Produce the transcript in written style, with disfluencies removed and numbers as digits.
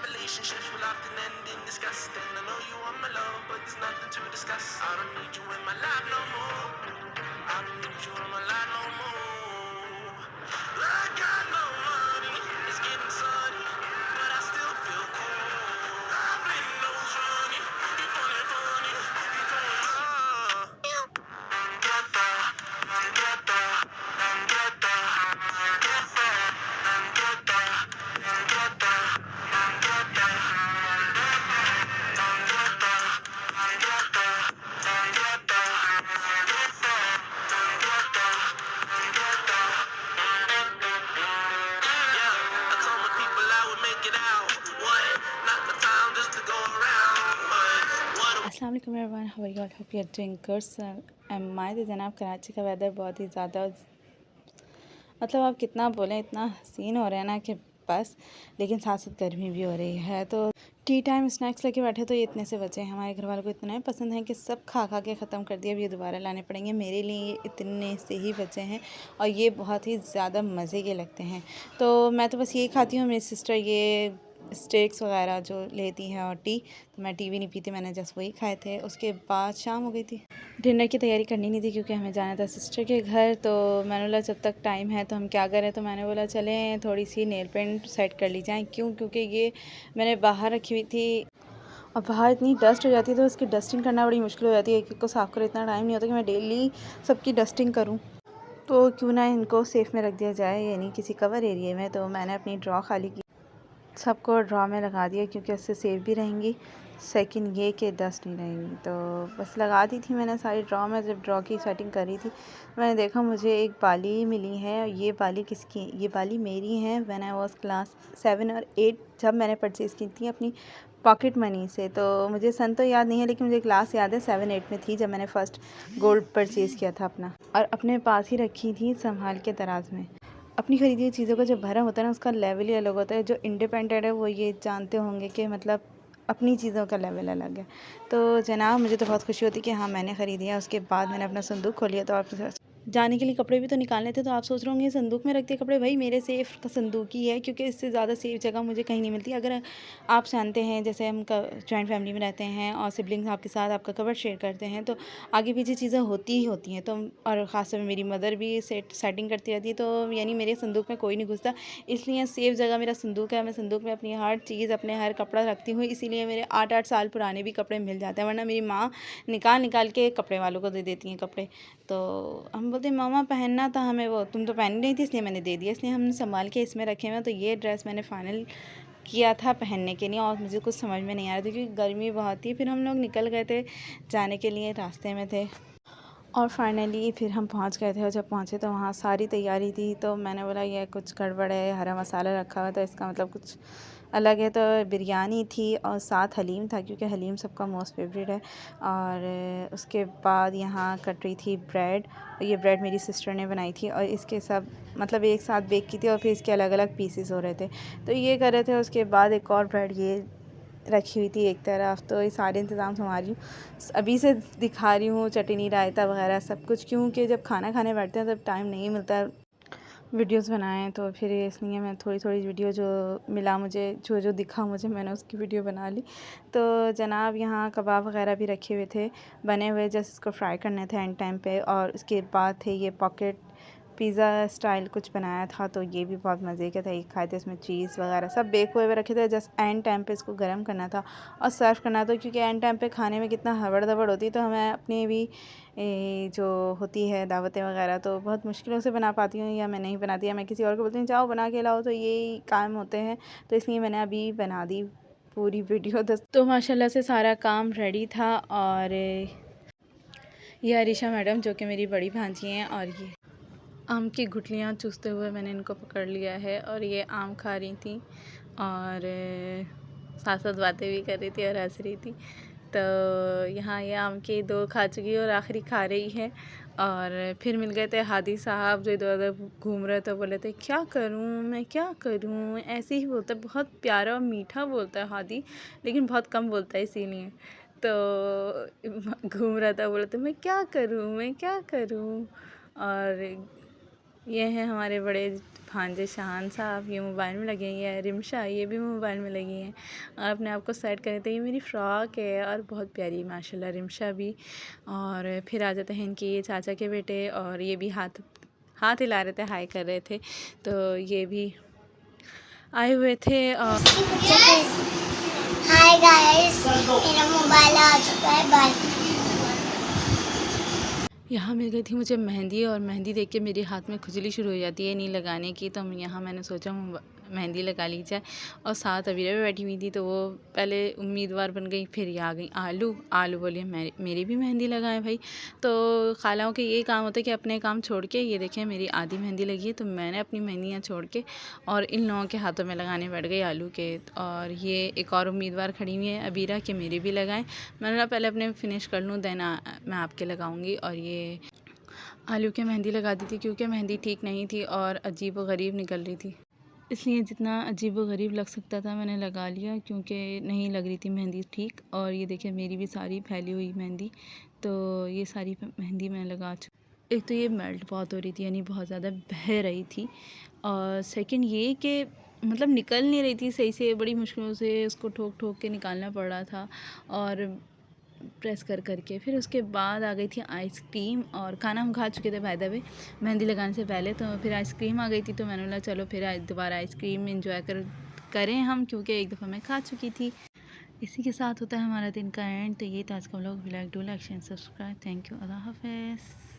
relationships will often end in disgust. And I know you want my love, but there's nothing to discuss. I don't need you in my life no more. I don't need you in my life no more. I got no money, it's getting sunny, but I still feel cool. I've been nose running, you funny, you going I told my people I would make it out. What? Not the time just to go around. What? अस्सलाम वालेकुम everyone, how are you all, hope you are doing good. My the जनाब, कराची का weather बहुत ही ज़्यादा, मतलब आप कितना बोलें, इतना हसीन हो रहा है ना कि बस, लेकिन साथ साथ गर्मी भी हो रही है। तो टी टाइम स्नैक्स लेके बैठे तो ये इतने से बचे हैं। हमारे घर वालों को इतना पसंद है कि सब खा खा के ख़त्म कर दिया। अब ये दोबारा लाने पड़ेंगे। मेरे लिए ये इतने से ही बचे हैं और ये बहुत ही ज़्यादा मज़े के लगते हैं। तो मैं तो बस यही खाती हूँ। मेरी सिस्टर ये स्टेक्स वगैरह जो लेती हैं और टी, तो मैं टी भी नहीं पीती, मैंने जस्ट वही खाए थे। उसके बाद शाम हो गई थी, डिनर की तैयारी करनी नहीं थी क्योंकि हमें जाना था सिस्टर के घर। तो मैंने बोला जब तक टाइम है तो हम क्या करें, तो मैंने बोला चलें थोड़ी सी नेल पेंट सेट कर ली जाए। क्योंकि ये मैंने बाहर रखी हुई थी और बाहर इतनी डस्ट हो जाती है तो उसकी डस्टिंग करना बड़ी मुश्किल हो जाती है। एक को साफ़ करो, इतना टाइम नहीं होता कि मैं डेली सबकी डस्टिंग करूँ। तो क्यों ना इनको सेफ़ में रख दिया जाए, यानी किसी कवर एरिया में। तो मैंने अपनी ड्रॉ खाली की, सबको ड्रॉ में लगा दिया क्योंकि उससे सेफ भी रहेंगी, सेकंड ये कि डस्ट नहीं रहेंगी। तो बस लगा दी थी मैंने सारी ड्रॉ में। जब ड्रॉ की सेटिंग करी थी मैंने देखा मुझे एक बाली मिली है। ये बाली किसकी? ये बाली मेरी हैं। व्हेन आई वाज क्लास 7 और 8 जब मैंने परचेज़ की थी अपनी पॉकेट मनी से। तो मुझे सन तो याद नहीं है, लेकिन मुझे क्लास याद है 7-8 में थी जब मैंने फ़र्स्ट गोल्ड परचेज़ किया था अपना, और अपने पास ही रखी थी संभाल के दराज में। अपनी ख़रीदी हुई चीज़ों का जो भरम होता है ना, उसका लेवल ही अलग होता है। जो इंडिपेंडेंट है वो ये जानते होंगे कि मतलब अपनी चीज़ों का लेवल अलग है। तो जनाब मुझे तो बहुत खुशी होती कि हाँ मैंने ख़रीदी है। उसके बाद मैंने अपना संदूक खोलिया तो आप जाने के लिए कपड़े भी तो निकालने थे। तो आप सोच रहे होंगे संदूक में रखते कपड़े, भाई मेरे सेफ़ का संदूक ही है क्योंकि इससे ज़्यादा सेफ़ जगह मुझे कहीं नहीं मिलती। अगर आप जानते हैं जैसे हम जॉइंट फैमिली में रहते हैं और सिबलिंग्स आपके साथ आपका कवर शेयर करते हैं तो आगे पीछे चीज़ें होती ही होती हैं। तो और ख़ासतौर में मेरी मदर भी सेटिंग करती रहती है, तो यानी मेरे संदूक में कोई नहीं घुसता। इसलिए सेफ़ जगह मेरा संदूक है। मैं संदूक में अपनी हर चीज़, अपने हर कपड़ा रखती हूँ। इसीलिए मेरे 8-8 साल पुराने भी कपड़े मिल जाते हैं, वरना मेरी माँ निकाल निकाल के कपड़े वालों को दे देती हैं कपड़े। तो हम बोलते हैं मामा पहनना था हमें, वो तुम तो पहन नहीं थी इसलिए मैंने दे दिया, इसलिए हमने संभाल के इसमें रखे हुए हैं। तो ये ड्रेस मैंने फ़ाइनल किया था पहनने के लिए और मुझे कुछ समझ में नहीं आ रहा था क्योंकि गर्मी बहुत थी। फिर हम लोग निकल गए थे जाने के लिए, रास्ते में थे और फाइनली फिर हम पहुंच गए थे। और जब पहुंचे तो वहाँ सारी तैयारी थी। तो मैंने बोला ये कुछ गड़बड़ है, हरा मसाला रखा हुआ था, इसका मतलब कुछ अलग है। तो बिरयानी थी और साथ हलीम था क्योंकि हलीम सबका मोस्ट फेवरेट है। और उसके बाद यहाँ कट रही थी ब्रेड। ये ब्रेड मेरी सिस्टर ने बनाई थी और इसके सब मतलब एक साथ बेक की थी और फिर इसके अलग अलग पीसेस हो रहे थे, तो ये कर रहे थे। उसके बाद एक और ब्रेड ये रखी हुई थी एक तरफ। तो ये सारे इंतज़ाम संभाल रही हूँ, अभी से दिखा रही हूँ, चटनी रायता वगैरह सब कुछ, क्योंकि जब खाना खाने बैठते हैं तब टाइम नहीं मिलता वीडियोस बनाएं। तो फिर इसलिए मैं थोड़ी थोड़ी वीडियो जो मिला मुझे, जो जो दिखा मुझे, मैंने उसकी वीडियो बना ली। तो जनाब यहाँ कबाब वगैरह भी रखे हुए थे बने हुए, जस्ट इसको फ्राई करने थे एंड टाइम पे। और उसके बाद थे ये पॉकेट पिज़्ज़ा स्टाइल कुछ बनाया था, तो ये भी बहुत मज़े का था। ये खाए थे, इसमें चीज़ वगैरह सब बेक हुए रखे थे। जस्ट एंड टाइम पे इसको गर्म करना था और सर्व करना था, क्योंकि एंड टाइम पे खाने में कितना हबड़ दबड़ होती है। तो हमें अपनी भी जो होती है दावतें वगैरह तो बहुत मुश्किलों से बना पाती हूँ, या मैं नहीं बनाती, या मैं किसी और को बोलती हूँ जाओ बना के लाओ, तो यही काम होते हैं। तो इसलिए मैंने अभी बना दी पूरी वीडियो। तो माशाल्लाह से सारा काम रेडी था। और ये अरीशा मैडम जो कि मेरी बड़ी भांजी हैं, और ये आम की गुठलियाँ चूसते हुए मैंने इनको पकड़ लिया है और ये आम खा रही थी और साथ साथ बातें भी कर रही थी और हंस रही थी। तो यहाँ ये आम के 2 खा चुकी है और आखिरी खा रही है। और फिर मिल गए थे हादी साहब जो इधर उधर घूम रहे थे। बोले थे क्या करूँ मैं, क्या करूँ, ऐसे ही बोलता है, बहुत प्यारा और मीठा बोलता है हादी, लेकिन बहुत कम बोलता है इसीलिए। तो घूम रहा था, बोले थे मैं क्या करूँ, मैं क्या करूँ। और ये हैं हमारे बड़े भांजे शाहान साहब ये मोबाइल में लगे हैं, रिमशा ये भी मोबाइल में लगी हैं और अपने आप को सेट कर रहे थे। ये मेरी फ़्रॉक है और बहुत प्यारी माशाल्लाह रिमशा भी। और फिर आ जाते हैं इनके चाचा के बेटे और ये भी हाथ हाथ हिला रहे थे, हाय कर रहे थे, तो ये भी आए हुए थे। और हाय गाइस, मेरा मोबाइल आ चुका है। बाय। यहाँ मिल गई थी मुझे मेहंदी और मेहंदी देख के मेरे हाथ में खुजली शुरू हो जाती है नहीं लगाने की, तो यहाँ मैंने सोचा मेहंदी लगा ली जाए। और साथ अबीरा भी बैठी हुई थी, तो वो पहले उम्मीदवार बन गई, फिर ये आ गई आलू बोली मेरी भी मेहंदी लगाएं भाई। तो खालाओं के यही काम होता है कि अपने काम छोड़ के, ये देखें मेरी आधी मेहंदी लगी है, तो मैंने अपनी मेहंदियाँ छोड़ के और इन लोगों के हाथों में लगाने बैठ गई आलू के। और ये एक और उम्मीदवार खड़ी हुई है अबीरा कि मेरे भी लगाएं। मैंने कहा पहले अपने फिनिश कर लूँ, देन मैं आपके लगाऊंगी। और ये आलू की मेहंदी लगा दी थी क्योंकि मेहंदी ठीक नहीं थी और अजीब व गरीब निकल रही थी, इसलिए जितना अजीब व गरीब लग सकता था मैंने लगा लिया, क्योंकि नहीं लग रही थी मेहंदी ठीक। और ये देखिए मेरी भी सारी फैली हुई मेहंदी, तो ये सारी मेहंदी मैं लगा चुकी। एक तो ये मेल्ट बहुत हो रही थी, यानी बहुत ज़्यादा बह रही थी, और सेकंड ये कि मतलब निकल नहीं रही थी सही से, बड़ी मुश्किलों से उसको ठोक ठोक के निकालना पड़ रहा था और प्रेस कर करके। फिर उसके बाद आ गई थी आइसक्रीम, और खाना हम खा चुके थे बाय द वे मेहंदी लगाने से पहले, तो फिर आइसक्रीम आ गई थी, तो मैंने बोला चलो फिर दोबारा आइसक्रीम इंजॉय करें हम, क्योंकि एक दफ़ा मैं खा चुकी थी। इसी के साथ होता है हमारा दिन का एंड। तो ये था आज का vlog. Like do like share subscribe. Thank you, अल्लाह हाफ़िज़।